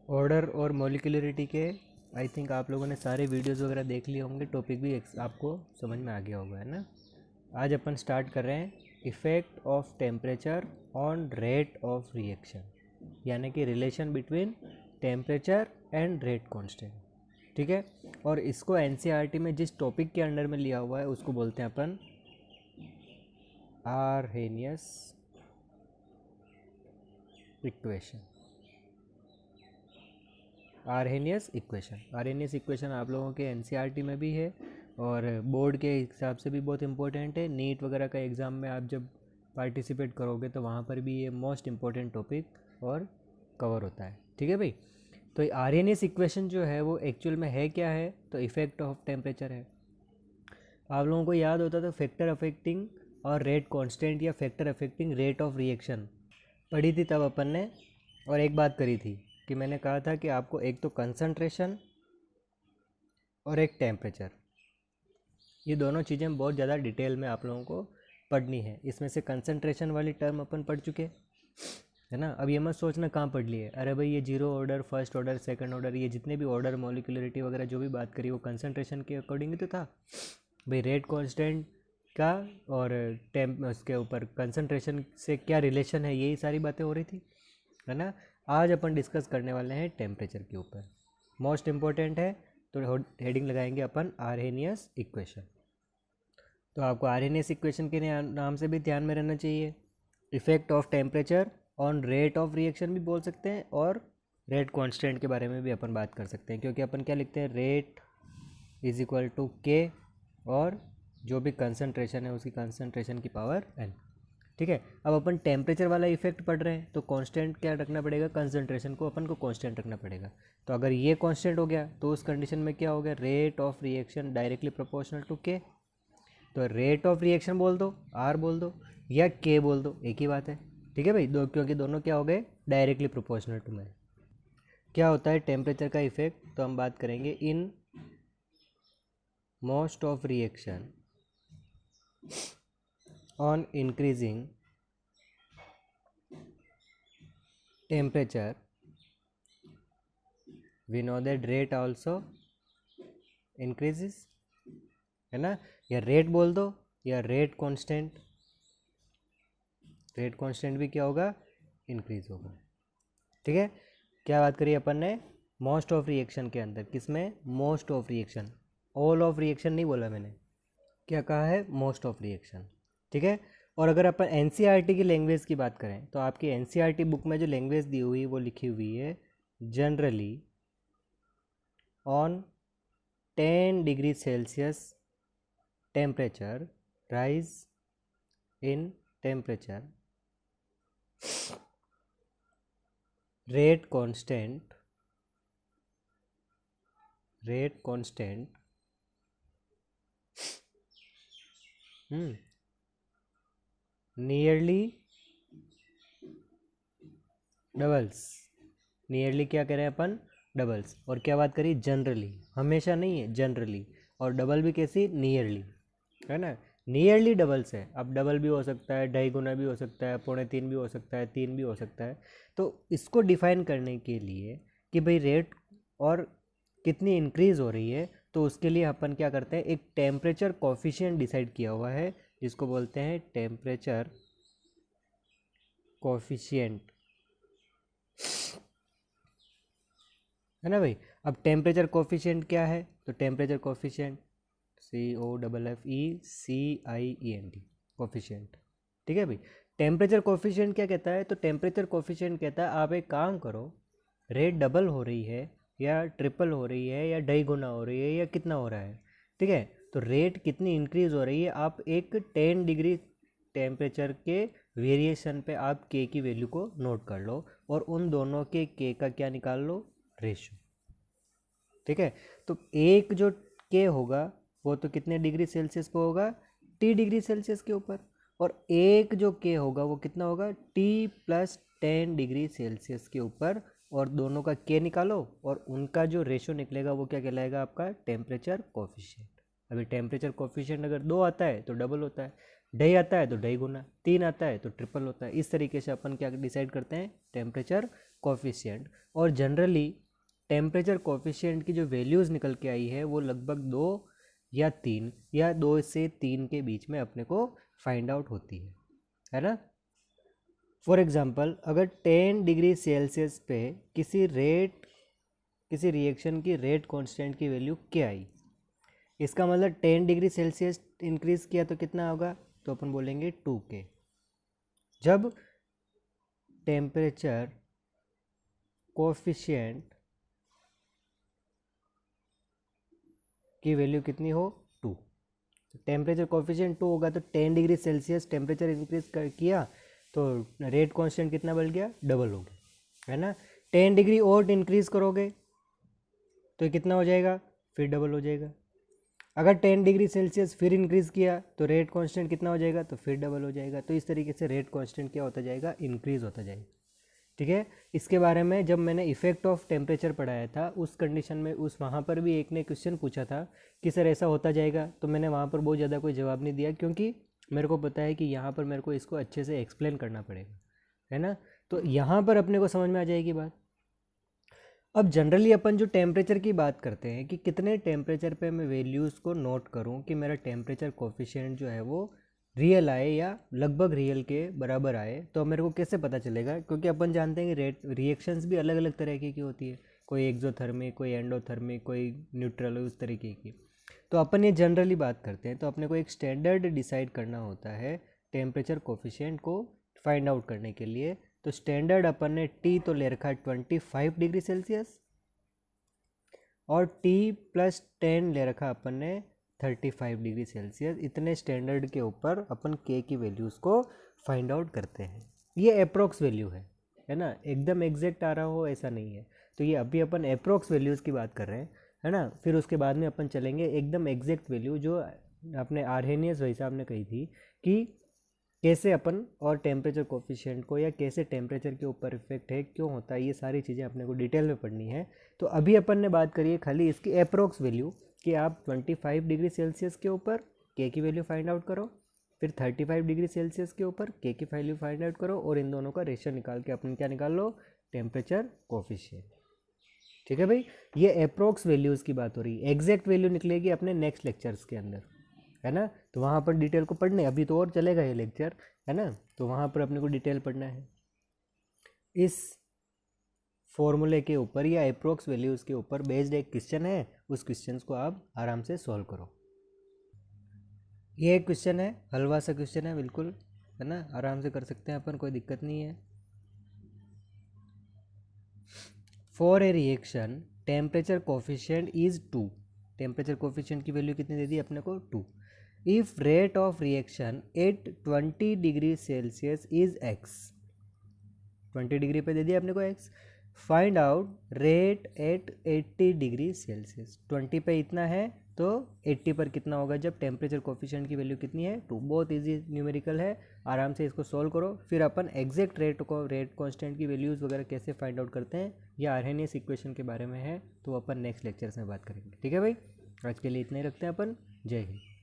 Order और molecularity के I think आप लोगों ने सारे वीडियोस वगैरह देख लिए होंगे, टॉपिक भी आपको समझ में आ गया होगा, है ना। आज अपन स्टार्ट कर रहे हैं effect of temperature on rate of reaction, यानी कि relation between temperature and rate constant. ठीक है, और इसको एनसीईआरटी में जिस टॉपिक के अंडर में लिया हुआ है उसको बोलते हैं अपन आर्हेनियस इक्वेशन। आर्हेनियस इक्वेशन आप लोगों के एनसीईआरटी में भी है और बोर्ड के हिसाब से भी बहुत इंपॉर्टेंट है। नीट वगैरह का एग्ज़ाम में आप जब पार्टिसिपेट करोगे तो वहाँ पर भी ये मोस्ट इम्पॉर्टेंट टॉपिक और कवर होता है। ठीक है भाई, तो आर्हेनियस इक्वेशन जो है वो एक्चुअल में है क्या है, तो इफ़ेक्ट ऑफ टेम्परेचर है। आप लोगों को याद होता तो फैक्टर अफेक्टिंग और रेट कांस्टेंट या factor affecting rate of reaction पढ़ी थी तब अपन ने, और एक बात करी थी कि मैंने कहा था कि आपको एक तो कंसंट्रेशन और एक टेम्परेचर, ये दोनों चीज़ें बहुत ज़्यादा डिटेल में आप लोगों को पढ़नी है। इसमें से कंसंट्रेशन वाली टर्म अपन पढ़ चुके, है ना। अब ये मत सोचना कहाँ पढ़ लिए, अरे भाई ये zero order, first order, second order, ये जितने भी ऑर्डर, मॉलिक्यूलरिटी वगैरह जो भी बात करी वो कंसंट्रेशन के अकॉर्डिंग ही तो था भाई। रेट कांस्टेंट का और टेम्प उसके ऊपर कंसंट्रेशन से क्या रिलेशन है, यही सारी बातें हो रही थी, है ना। आज अपन डिस्कस करने वाले हैं टेम्परेचर के ऊपर, मोस्ट इम्पोर्टेंट है, तो हेडिंग लगाएंगे अपन आर्हेनियस इक्वेशन। तो आपको आर्हेनियस इक्वेशन के नाम से भी ध्यान में रहना चाहिए। Effect of temperature on rate of reaction भी बोल सकते हैं और रेट कांस्टेंट के बारे में भी अपन बात कर सकते हैं, क्योंकि अपन क्या लिखते हैं, रेट इज इक्वल टू के और जो भी कंसंट्रेशन है उसकी कंसंट्रेशन की पावर n। ठीक है, अब अपन टेम्परेचर वाला इफेक्ट पढ़ रहे हैं तो कांस्टेंट क्या रखना पड़ेगा, कंसंट्रेशन को अपन को कांस्टेंट रखना पड़ेगा। तो अगर ये कांस्टेंट हो गया तो उस कंडीशन में क्या हो गया, rate of reaction directly proportional to K. तो रेट ऑफ रिएक्शन बोल दो, आर बोल दो या के बोल दो, एक ही बात है। ठीक है भाई, क्योंकि दोनों क्या हो गए, डायरेक्टली प्रोपोर्शनल टू में। क्या होता है टेम्परेचर का इफेक्ट, तो हम बात करेंगे in most of reaction on increasing temperature we know that rate also increases, है ना। या रेट बोल दो या रेट कांस्टेंट, रेट कांस्टेंट भी क्या होगा, इंक्रीज होगा। ठीक है, क्या बात करी अपन ने, मोस्ट ऑफ रिएक्शन के अंदर, किसमें, most of reaction, all of reaction नहीं बोला मैंने, क्या कहा है, मोस्ट ऑफ रिएक्शन। ठीक है, और अगर अपन एनसीईआरटी की लैंग्वेज की बात करें तो आपकी एनसीईआरटी बुक में जो लैंग्वेज दी हुई है वो लिखी हुई है generally on 10 degree Celsius temperature rise in temperature rate constant nearly doubles, nearly क्या करें अपन, डबल्स। और क्या बात करी, जनरली, हमेशा नहीं है, जनरली, और डबल भी कैसी, नियरली, है ना। नियरली डबल्स है, अब डबल भी हो सकता है, ढाई गुना भी हो सकता है, पौने तीन भी हो सकता है, तीन भी हो सकता है। तो इसको डिफाइन करने के लिए कि भाई रेट और कितनी इंक्रीज़ हो रही है, तो उसके लिए अपन क्या करते हैं, एक टेम्परेचर कोफिशिएंट डिसाइड किया हुआ है जिसको बोलते हैं टेम्परेचर कोफिशिएंट, है ना भाई। अब टेम्परेचर कोफिशिएंट क्या है, तो टेम्परेचर कोफिशिएंट COFFECIENT कोफिशिएंट। ठीक है भाई, टेम्परेचर कोफिशिएंट क्या कहता है, तो टेम्परेचर कोफिशिएंट कहता है आप एक काम करो, रेट डबल हो रही है या ट्रिपल हो रही है या ढाई गुना हो रही है या कितना हो रहा है, ठीक है, तो रेट कितनी इंक्रीज हो रही है, आप एक 10 डिग्री टेम्परेचर के वेरिएशन पे आप के की वैल्यू को नोट कर लो और उन दोनों के के का क्या निकाल लो, रेशो। ठीक है, तो एक जो के होगा वो तो कितने डिग्री सेल्सियस पे होगा, टी डिग्री सेल्सियस के ऊपर, और एक जो के होगा वो कितना होगा, टी प्लस 10 डिग्री सेल्सियस के ऊपर, और दोनों का के निकालो और उनका जो रेशो निकलेगा वो क्या कहलाएगा, आपका टेम्परेचर कोफिशिएंट। अभी टेम्परेचर कोफिशिएंट अगर 2 आता है तो डबल होता है, ढाई आता है तो ढाई गुना, 3 आता है तो ट्रिपल होता है। इस तरीके से अपन क्या डिसाइड करते हैं, टेम्परेचर कोफिशिएंट, और जनरली टेम्परेचर कोफिशिएंट की जो वैल्यूज़ निकल के आई है वो लगभग 2 या 3 या 2 से 3 के बीच में अपने को फाइंड आउट होती है ना। फॉर एग्जांपल अगर 10 डिग्री सेल्सियस पे किसी रिएक्शन की रेट कांस्टेंट की वैल्यू क्या आई, इसका मतलब 10 डिग्री सेल्सियस इंक्रीज किया तो कितना होगा, तो अपन बोलेंगे 2K। जब टेम्परेचर कोफिशिएंट की वैल्यू कितनी हो 2, टेम्परेचर कोफिशिएंट 2 होगा तो 10 डिग्री सेल्सियस टेम्परेचर इंक्रीज किया तो रेट कांस्टेंट कितना बढ़ गया, डबल हो गया, है ना। 10 डिग्री और इंक्रीज करोगे तो कितना हो जाएगा, फिर डबल हो जाएगा। अगर 10 डिग्री सेल्सियस फिर इंक्रीज किया तो रेट कांस्टेंट कितना हो जाएगा, तो फिर डबल हो जाएगा। तो इस तरीके से रेट कांस्टेंट क्या होता जाएगा, इंक्रीज होता जाएगा। ठीक है, इसके बारे में जब मैंने इफेक्ट ऑफ टेम्परेचर पढ़ाया था उस कंडीशन में वहाँ पर भी एक ने क्वेश्चन पूछा था कि सर ऐसा होता जाएगा, तो मैंने वहाँ पर बहुत ज़्यादा कोई जवाब नहीं दिया क्योंकि मेरे को पता है कि यहाँ पर मेरे को इसको अच्छे से एक्सप्लेन करना पड़ेगा, है ना। तो यहाँ पर अपने को समझ में आ जाएगी बात। अब जनरली अपन जो टेम्परेचर की बात करते हैं कि कितने टेम्परेचर पे मैं वैल्यूज़ को नोट करूं कि मेरा टेम्परेचर कोफिशिएंट जो है वो रियल आए या लगभग रियल के बराबर आए, तो मेरे को कैसे पता चलेगा, क्योंकि अपन जानते हैं कि रिएक्शंस भी अलग अलग तरह की होती है, कोई एक्सोथर्मिक, कोई एंडोथर्मिक, कोई न्यूट्रल, उस तरीके की। तो अपन ये जनरली बात करते हैं, तो अपने को एक स्टैंडर्ड डिसाइड करना होता है टेम्परेचर कोफिशिएंट को फाइंड आउट करने के लिए। तो स्टैंडर्ड अपन ने T तो ले रखा है 25 डिग्री सेल्सियस और T+10 ले रखा अपन ने 35 डिग्री सेल्सियस। इतने स्टैंडर्ड के ऊपर अपन K की वैल्यूज़ को फाइंड आउट करते हैं। ये अप्रोक्स वैल्यू है ना, एकदम एग्जैक्ट आ रहा हो ऐसा नहीं है। तो ये अभी अपन अप्रोक्स वैल्यूज़ की बात कर रहे हैं, है ना। फिर उसके बाद में अपन चलेंगे एकदम एग्जैक्ट वैल्यू जो आपने आर्हेनियस भाई साहब ने कही थी कि कैसे अपन और टेम्परेचर कोफिशिएंट को या कैसे टेम्परेचर के ऊपर इफेक्ट है, क्यों होता है, ये सारी चीज़ें अपने को डिटेल में पढ़नी है। तो अभी अपन ने बात करी है खाली इसकी अप्रोक्स वैल्यू कि आप 25 डिग्री सेल्सियस के ऊपर K की वैल्यू फाइंड आउट करो, फिर 35 डिग्री सेल्सियस के ऊपर K की वैल्यू फाइंड आउट करो और इन दोनों का रेशियो निकाल के अपन क्या निकाल लो, टेम्परेचर कोफिशिएंट। ठीक है भाई, ये अप्रोक्स वैल्यूज़ की बात हो रही है। एग्जैक्ट वैल्यू निकलेगी अपने नेक्स्ट लेक्चर्स के अंदर, है ना। तो वहाँ पर डिटेल को पढ़ने, अभी तो और चलेगा ये लेक्चर, है ना, तो वहाँ पर अपने को डिटेल पढ़ना है इस फॉर्मूले के ऊपर या अप्रोक्स वैल्यूज़ के ऊपर बेस्ड एक क्वेश्चन है। उस क्वेश्चन को आप आराम से सॉल्व करो। ये एक क्वेश्चन है, हलवा सा क्वेश्चन है बिल्कुल, है ना, आराम से कर सकते हैं अपन, कोई दिक्कत नहीं है। For a reaction temperature coefficient is 2, temperature coefficient की वैल्यू कितनी दे दी अपने को 2। If rate of reaction at 20 degree Celsius is x, 20 degree पे दे दिया अपने को x। Find out rate at 80 degree Celsius, 20 पे इतना है तो 80 पर कितना होगा जब टेम्परेचर कोफिशिएंट की वैल्यू कितनी है 2। बहुत इजी न्यूमेरिकल है, आराम से इसको सॉल्व करो। फिर अपन एग्जैक्ट रेट कांस्टेंट की वैल्यूज़ वगैरह कैसे फाइंड आउट करते हैं या आर्हेनियस इक्वेशन के बारे में है तो अपन नेक्स्ट लेक्चर्स में बात करेंगे। ठीक है भाई, आज के लिए इतना ही रखते हैं अपन। जय हिंद।